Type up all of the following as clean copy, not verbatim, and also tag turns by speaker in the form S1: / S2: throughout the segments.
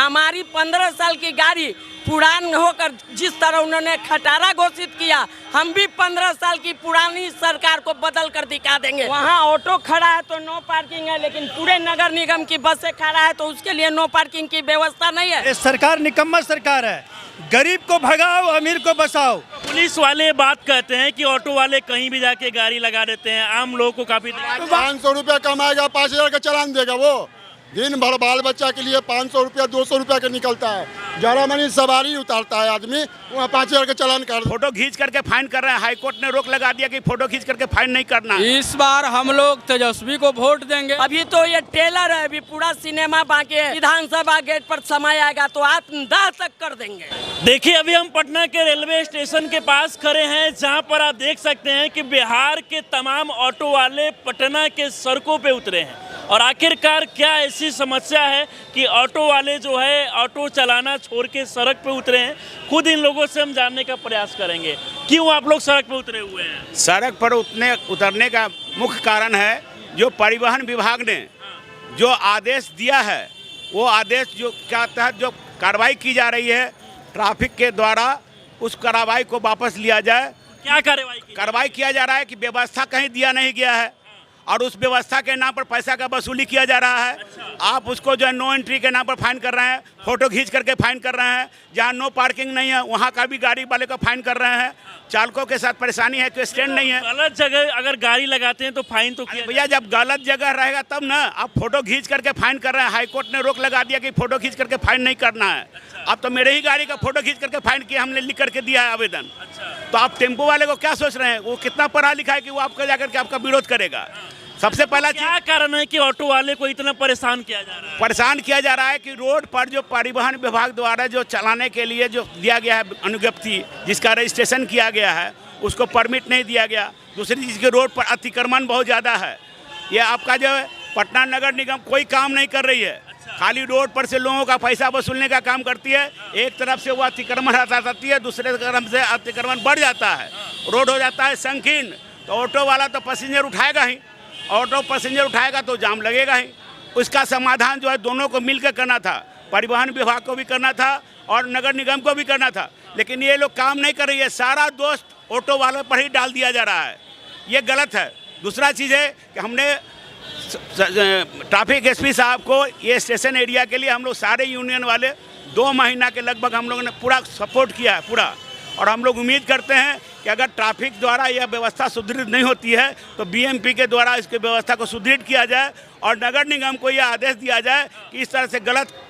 S1: हमारी 15 साल की गाड़ी पुरान होकर जिस तरह उन्होंने खटारा घोषित किया, हम भी 15 साल की पुरानी सरकार को बदल कर दिखा देंगे। वहाँ ऑटो खड़ा है तो नो पार्किंग है, लेकिन पूरे नगर निगम की बसें खड़ा है तो उसके लिए नो पार्किंग की व्यवस्था नहीं है।
S2: ये सरकार निकम्मा सरकार है, गरीब को भगाओ अमीर को बसाओ।
S3: पुलिस वाले बात कहते हैं कि ऑटो वाले कहीं भी जाके गाड़ी लगा देते हैं, आम लोगों को काफी
S4: 500 रुपया कमाएगा, 5000 का चालान देगा। वो दिन भर बाल बच्चा के लिए 500 रुपया 200 रुपया का निकलता है। जरा मनी सवारी उतारता है आदमी, वहाँ 5000 का चालान कर।
S5: फोटो खींच करके फाइन कर रहे हैं। हाईकोर्ट ने रोक लगा दिया कि फोटो खींच करके फाइन नहीं करना।
S6: इस बार हम लोग तेजस्वी को वोट देंगे।
S1: अभी तो ये टेलर है, अभी पूरा सिनेमा बाकी है। विधानसभा गेट पर समय आएगा तो आत्मदाह तक कर देंगे।
S3: देखिए, अभी हम पटना के रेलवे स्टेशन के पास खड़े हैं, जहां पर आप देख सकते हैं कि बिहार के तमाम ऑटो वाले पटना के सड़कों पे उतरे हैं। और आखिरकार क्या ऐसी समस्या है कि ऑटो वाले जो है ऑटो चलाना छोड़ के सड़क पे उतरे हैं? खुद इन लोगों से हम जानने का प्रयास करेंगे, क्यों आप लोग सड़क पे उतरे हुए हैं।
S5: सड़क पर उतरने का मुख्य कारण है जो परिवहन विभाग ने जो आदेश दिया है, वो आदेश जो क्या तहत जो कार्रवाई की जा रही है ट्रैफिक के द्वारा, उस कार्रवाई को वापस लिया जाए।
S3: क्या कार्रवाई
S5: किया जा रहा है कि व्यवस्था कहीं दिया नहीं गया है और उस व्यवस्था के नाम पर पैसा का वसूली किया जा रहा है। आप उसको जो है नो एंट्री के नाम पर फाइन कर रहे हैं, फोटो खींच करके फाइन कर रहे हैं। जहाँ नो पार्किंग नहीं है वहाँ का भी गाड़ी वाले को फाइन कर रहे हैं। चालकों के साथ परेशानी है कि स्टैंड नहीं है।
S3: गलत जगह अगर गाड़ी लगाते हैं तो फाइन तो किया
S5: भैया, जब गलत जगह रहेगा तब ना। आप फोटो खींच करके फाइन कर रहे हैं। हाईकोर्ट ने रोक लगा दिया कि फोटो खींच करके फाइन नहीं करना है। अब तो मेरे ही गाड़ी का फोटो खींच करके फाइन किया, हमने लिख करके दिया है आवेदन। तो आप टेम्पो वाले को क्या सोच रहे हैं? वो कितना पढ़ा लिखा है कि वो आपको जाकर के आपका विरोध करेगा? सबसे पहला
S3: क्या कारण है कि ऑटो वाले को इतना परेशान किया जा रहा है?
S5: परेशान किया जा रहा है कि रोड पर जो परिवहन विभाग द्वारा जो चलाने के लिए जो दिया गया है अनुज्ञप्ति, जिसका रजिस्ट्रेशन किया गया है, उसको परमिट नहीं दिया गया। दूसरी चीज़ के रोड पर अतिक्रमण बहुत ज़्यादा है। ये आपका जो है पटना नगर निगम कोई काम नहीं कर रही है। खाली रोड पर से लोगों का पैसा वसूलने का काम करती है। एक तरफ से वो अतिक्रमण हटाती है, दूसरे तरफ से अतिक्रमण बढ़ जाता है, रोड हो जाता है संकीर्ण। तो ऑटो वाला तो पैसेंजर उठाएगा ही, ऑटो पैसेंजर उठाएगा तो जाम लगेगा ही। उसका समाधान जो है दोनों को मिलकर करना था, परिवहन विभाग को भी करना था और नगर निगम को भी करना था। लेकिन ये लोग काम नहीं कर रही है, सारा दोस्त ऑटो वालों पर ही डाल दिया जा रहा है। ये गलत है। दूसरा चीज़ है कि हमने ट्रैफिक एसपी साहब को ये स्टेशन एरिया के लिए हम लोग सारे यूनियन वाले 2 महीना के लगभग हम लोगों ने पूरा सपोर्ट किया है पूरा। और हम लोग उम्मीद करते हैं कि अगर ट्रैफिक द्वारा यह व्यवस्था सुदृढ़ नहीं होती है तो बीएमपी के द्वारा इसकी व्यवस्था को सुदृढ़ किया जाए और नगर निगम को यह आदेश दिया जाए कि इस तरह से गलत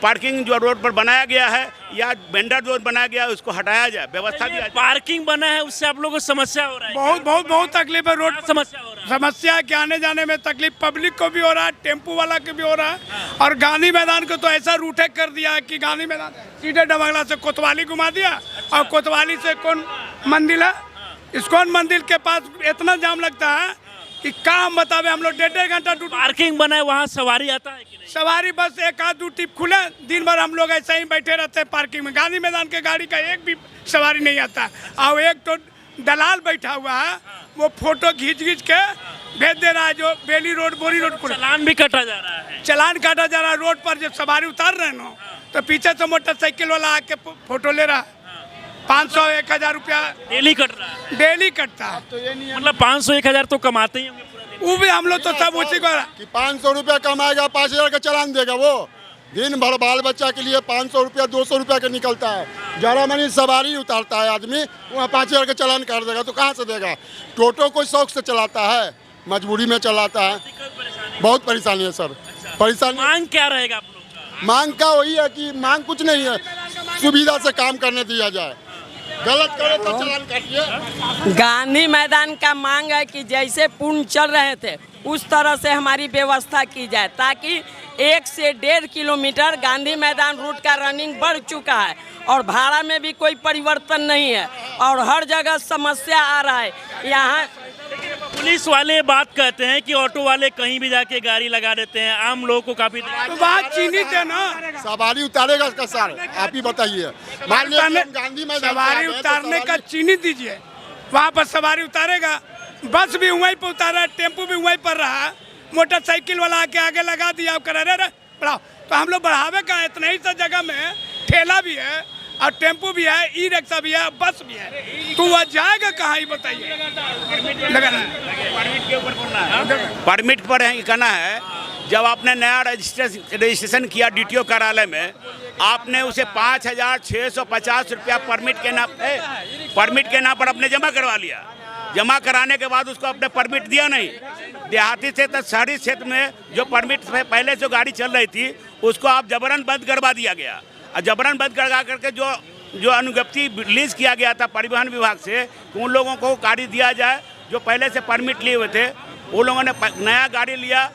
S5: पार्किंग जो रोड पर बनाया गया है या वेंडर जो बनाया गया है उसको हटाया जाए, व्यवस्था दिया जाए।
S3: पार्किंग बना है उससे आप लोगों को समस्या हो रहा है?
S6: बहुत तकलीफ है। रोड
S3: समस्या हो रहा है?
S6: समस्या के आने जाने में तकलीफ पब्लिक को भी हो रहा है, टेम्पो वाला को भी हो रहा है। और गांधी मैदान को तो ऐसा रूटे कर दिया है कि गांधी मैदान सीधे डबंगला से कोतवाली घुमा दिया और कोतवाली से कौन मंदिर है, इस्कॉन मंदिर के पास इतना जाम लगता है कि काम बतावे। हम लोग 1.5 घंटा
S3: पार्किंग बना है, वहाँ सवारी आता है कि नहीं?
S6: सवारी बस एक आध 2 टिप खुले, दिन भर हम लोग ऐसे ही बैठे रहते हैं पार्किंग में। गांधी मैदान के गाड़ी का एक भी सवारी नहीं आता। और एक तो दलाल बैठा हुआ है, वो फोटो खींच के भेज दे रहा है। जो बेली रोड बोरी रोड को
S3: चालान भी काटा जा रहा है।
S6: चालान काटा जा रहा है। रोड पर जब सवारी उतार रहे हैं ना, तो पीछे से मोटरसाइकिल वाला आके फोटो ले रहा है। 500-1000 रुपया
S3: डेली कट रहा है।
S6: डेली कटता है।
S4: तो ये नहीं
S3: मतलब 500-1000 तो कमाते ही होंगे पूरा दिन।
S6: वो भी हम लोग तो सब उसी को
S4: कि 500 रुपया कमाएगा, 5000 का चालान देगा। वो दिन भर बाल बच्चा के लिए 500 रुपया 200 रुपया का निकलता है। जरा मनी सवारी उतारता है आदमी, वहाँ 5000 का चालान कर देगा तो कहाँ से देगा? टोटो कोई शौक से चलाता है, मजबूरी में चलाता है। बहुत परेशानी है सर। परेशानी
S3: मांग क्या रहेगा आप लोग का?
S4: मांग का वही है कि मांग कुछ नहीं है, सुविधा से काम करने दिया जाए। गलत करे तो चालान काटिए।
S1: गांधी मैदान का मांग है कि जैसे पूर्ण चल रहे थे उस तरह से हमारी व्यवस्था की जाए, ताकि 1 से 1.5 किलोमीटर गांधी मैदान रूट का रनिंग बढ़ चुका है और भाड़ा में भी कोई परिवर्तन नहीं है और हर जगह समस्या आ रहा है। यहाँ
S3: पुलिस वाले बात कहते हैं कि ऑटो वाले कहीं भी जाके गाड़ी लगा देते हैं, आम लोगों को काफी
S6: तो बात चिन्हित है ना।
S4: सवारी उतारेगा इसका सर, आप ही बताइए। गांधी मैदान
S6: सवारी उतारने का चिन्हित दीजिए, वहाँ पर सवारी उतारेगा। बस भी वहीं पर उतारा, टेम्पो भी वहीं पर रहा, मोटरसाइकिल वाला आके आगे लगा दिया, कर रहे बढ़ाओ। तो तो हम लोग बढ़ावे का है। इतना ही सा जगह में ठेला भी है और टेम्पू भी है, ई रिक्शा भी है, बस भी है, तो वह जाएगा कहाँ ही बताइए।
S5: परमिट के ऊपर बोलना है, परमिट पर है कहना है। जब आपने नया रजिस्ट्रेशन किया DTO कार्यालय में, आपने उसे 5,650 रुपया परमिट के नाम पर अपने जमा करवा लिया। जमा कराने के बाद उसको अपने परमिट दिया नहीं। देहाती क्षेत्र शहरी क्षेत्र में जो परमिट पहले जो गाड़ी चल रही थी उसको आप जबरन बंद करवा दिया गया। और जबरन बंद करवा करके जो अनुज्ञप्ति रिलीज किया गया था परिवहन विभाग से, उन लोगों को गाड़ी दिया जाए जो पहले से परमिट लिए हुए थे। उन लोगों ने नया गाड़ी लिया,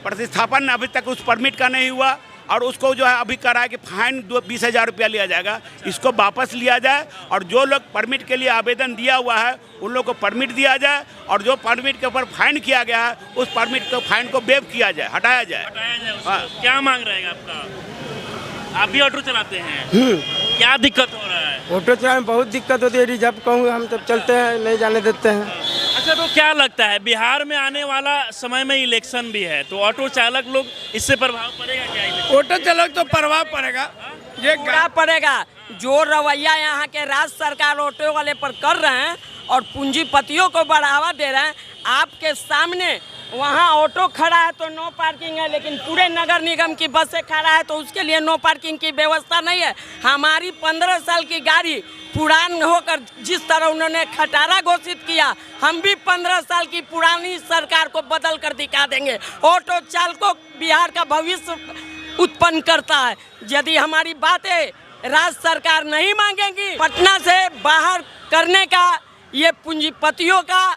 S5: प्रतिस्थापन अभी तक उस परमिट का नहीं हुआ और उसको जो है अभी करा है कि फाइन 20,000 रुपया लिया जाएगा। इसको वापस लिया जाए और जो लोग परमिट के लिए आवेदन दिया हुआ है उन लोगों को परमिट दिया जाए और जो परमिट के ऊपर फाइन किया गया है उस परमिट को फाइन को वेव किया जाए, हटाया जाए।
S3: हाँ। क्या मांग रहेगा आपका? आप भी ऑटो चलाते हैं, क्या दिक्कत हो रहा है?
S7: ऑटो चलाने में बहुत दिक्कत होती है। रिजर्व कहूँगा हम तब चलते हैं, नहीं जाने देते हैं।
S3: अच्छा, तो क्या लगता है बिहार में आने वाला समय में इलेक्शन भी है, तो ऑटो चालक लोग इससे प्रभाव पड़ेगा क्या?
S6: ऑटो चालक तो प्रभाव पड़ेगा, ये
S1: क्या पड़ेगा? जो रवैया यहाँ के राज्य सरकार ऑटो वाले पर कर रहे हैं और पूंजीपतियों को बढ़ावा दे रहे हैं। आपके सामने वहाँ ऑटो खड़ा है तो नो पार्किंग है, लेकिन पूरे नगर निगम की बसें खड़ा है तो उसके लिए नो पार्किंग की व्यवस्था नहीं है। हमारी 15 साल की गाड़ी पुरान होकर जिस तरह उन्होंने खटारा घोषित किया, हम भी 15 साल की पुरानी सरकार को बदल कर दिखा देंगे। ऑटो चालकों बिहार का भविष्य उत्पन्न करता है। यदि हमारी बातें राज्य सरकार नहीं मांगेगी, पटना से बाहर करने का ये पूंजीपतियों का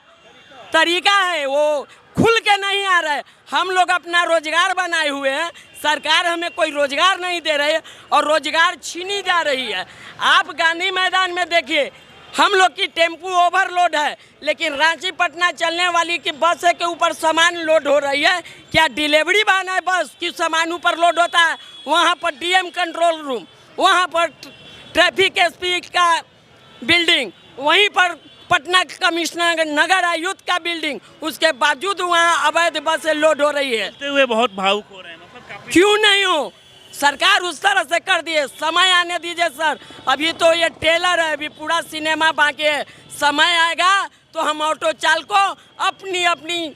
S1: तरीका है, वो खुल के नहीं आ रहे। हम लोग अपना रोजगार बनाए हुए हैं, सरकार हमें कोई रोजगार नहीं दे रही है और रोजगार छीनी जा रही है। आप गांधी मैदान में देखिए, हम लोग की टेम्पू ओवरलोड है, लेकिन रांची पटना चलने वाली की बस के ऊपर सामान लोड हो रही है। क्या डिलीवरी वाहन है बस कि सामान ऊपर लोड होता है? वहाँ पर DM कंट्रोल रूम, वहाँ पर ट्रैफिक SP का बिल्डिंग, वहीं पर पटना कमिश्नर नगर आयुक्त का बिल्डिंग, उसके बावजूद वहाँ अवैध बसें लोड हो रही है।
S3: चलते हुए बहुत भावुक हो रहे हैं, मतलब
S1: क्यों नहीं हो? सरकार उस तरह से कर दिए, समय आने दीजिए सर। अभी तो ये टेलर है, अभी पूरा सिनेमा बाकी है। समय आएगा तो हम ऑटो चालकों अपनी अपनी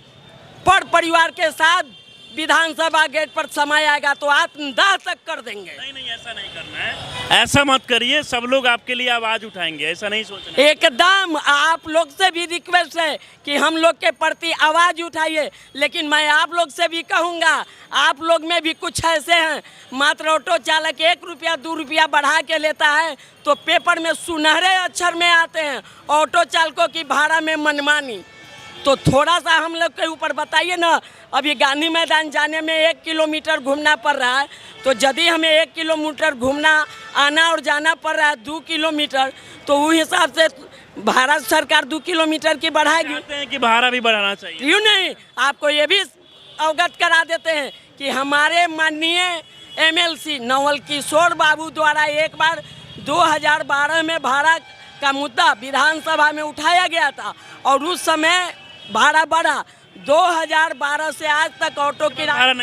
S1: परिवार के साथ विधानसभा गेट पर समय आएगा तो आत्मदाह तक कर देंगे।
S3: नहीं, ऐसा नहीं करना है, ऐसा मत करिए। सब लोग आपके लिए आवाज उठाएंगे, ऐसा नहीं सोचना।
S1: एकदम आप लोग से भी रिक्वेस्ट है कि हम लोग के प्रति आवाज उठाइए, लेकिन मैं आप लोग से भी कहूँगा, आप लोग में भी कुछ ऐसे हैं, मात्र ऑटो चालक 1 रुपया 2 रुपया बढ़ा के लेता है तो पेपर में सुनहरे अक्षर में आते हैं ऑटो चालकों की भाड़ा में मनमानी। तो थोड़ा सा हम लोग के ऊपर बताइए ना। अभी गांधी मैदान जाने में 1 किलोमीटर घूमना पड़ रहा है, तो यदि हमें 1 किलोमीटर घूमना आना और जाना पड़ रहा है 2 किलोमीटर, तो उस हिसाब से भारत सरकार 2 किलोमीटर की बढ़ाएगी।
S3: कहते हैं कि भाड़ा भी बढ़ाना चाहिए।
S1: क्यों नहीं? आपको ये भी अवगत करा देते हैं कि हमारे माननीय MLC नवल किशोर बाबू द्वारा एक बार 2012 में भाड़ा का मुद्दा विधानसभा में उठाया गया था और उस समय भाड़ा बढ़ा। 2012 से आज तक ऑटो किराया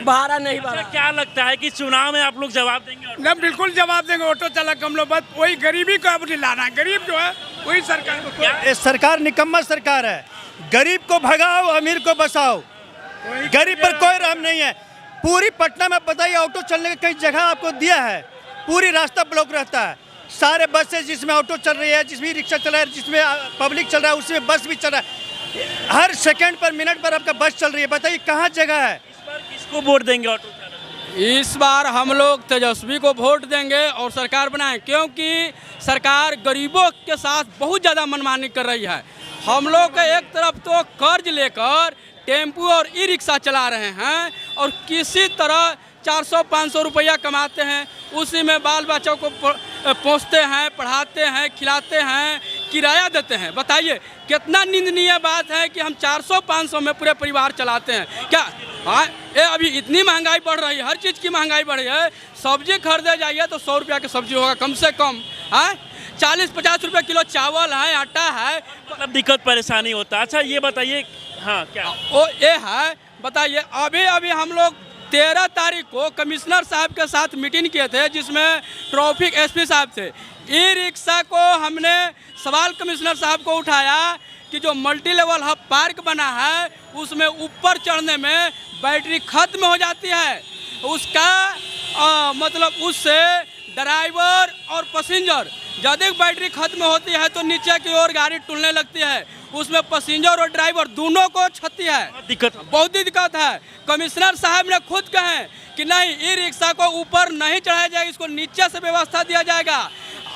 S1: भाड़ा नहीं बढ़ा।
S3: क्या लगता है कि चुनाव में आप लोग जवाब देंगे?
S6: ना, बिल्कुल जवाब देंगे। ऑटो चालक हम लोग बस वही गरीबी को अब लाना है, गरीब जो है वही सरकार को।
S2: ये सरकार निकम्मा सरकार है। गरीब को भगाओ, अमीर को बसाओ, गरीब पर कोई रहम नहीं है। पूरी पटना में बताइए, ऑटो चलने का कई जगह आपको दिया है, पूरी रास्ता ब्लॉक रहता है। सारे बसें जिसमें ऑटो चल रही है, जिसमें रिक्शा चल रहा है, जिसमें पब्लिक चल रहा है, उसमें बस भी चल रहा है। हर सेकंड पर मिनट पर आपका बस चल रही है। बताइए कहाँ जगह है?
S3: इस बार किसको वोट देंगे ऑटो चालक?
S7: इस बार हम लोग तेजस्वी को वोट देंगे और सरकार बनाएं, क्योंकि सरकार गरीबों के साथ बहुत ज़्यादा मनमानी कर रही है। हम लोग एक तरफ तो कर्ज लेकर टेम्पू और ई रिक्शा चला रहे हैं और किसी तरह 400-500 रुपया कमाते हैं, उसी में बाल बच्चों को पोसते हैं, पढ़ाते हैं, खिलाते हैं, किराया देते हैं। बताइए कितना निंदनीय बात है कि हम 400-500 में पूरे परिवार चलाते हैं। क्या हाँ, ये अभी इतनी महंगाई बढ़ रही है, हर चीज़ की महंगाई बढ़ी है। सब्जी खरीदे जाइए तो 100 रुपया की सब्जी होगा कम से कम। हाँ, 40-50 रुपये किलो चावल है, आटा है,
S3: मतलब दिक्कत परेशानी होता है। अच्छा ये बताइए, हाँ क्या
S7: वो ये है, बताइए अभी हम लोग 13 तारीख को कमिश्नर साहब के साथ मीटिंग किए थे, जिसमें ट्रैफिक एसपी साहब थे। ई रिक्शा को हमने सवाल कमिश्नर साहब को उठाया कि जो मल्टी लेवल हब पार्क बना है उसमें ऊपर चढ़ने में बैटरी खत्म हो जाती है, उसका मतलब उससे ड्राइवर और पैसेंजर यदि बैटरी खत्म होती है तो नीचे की ओर गाड़ी टूटने लगती है, उसमें पैसेंजर और ड्राइवर दोनों को क्षति है, बहुत ही दिक्कत है। कमिश्नर साहब ने खुद कहे कि नहीं, ई रिक्शा को ऊपर नहीं चढ़ाया जाएगा, इसको नीचे से व्यवस्था दिया जाएगा।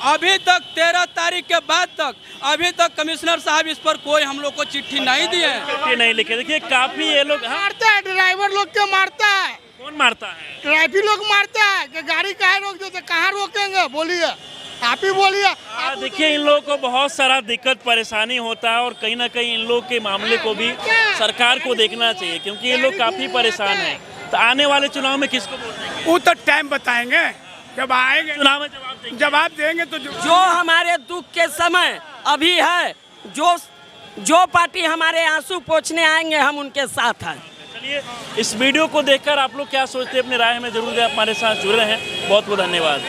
S7: अभी तक 13 तारीख के बाद तक अभी तक कमिश्नर साहब इस पर कोई हम लोग को चिट्ठी नहीं दी है,
S3: चिट्ठी नहीं लिखे। देखिए काफी ये लोग
S8: मारता है, ड्राइवर लोग क्यों मारता है?
S3: कौन मारता है?
S8: ट्रैफिक लोग मारता है कि गाड़ी कहाँ रोक देते, कहाँ रोकेंगे? बोलिए, आप ही बोलिए।
S3: देखिए इन लोगों को बहुत सारा दिक्कत परेशानी होता है और कहीं ना कहीं इन लोग के मामले को भी सरकार को देखना चाहिए, क्योंकि ये लोग काफी परेशान हैं। तो आने वाले चुनाव में किसको वोट देंगे?
S6: वो तो टाइम बताएंगे, जब आएंगे
S3: चुनाव में
S6: जवाब देंगे। तो
S1: जो हमारे दुख के समय अभी है, जो पार्टी हमारे आंसू पोंछने आएंगे, हम उनके साथ हैं।
S3: चलिए, इस वीडियो को देखकर आप लोग क्या सोचते हैं अपनी राय में जरूर हमारे साथ जुड़ रहे हैं। बहुत बहुत धन्यवाद।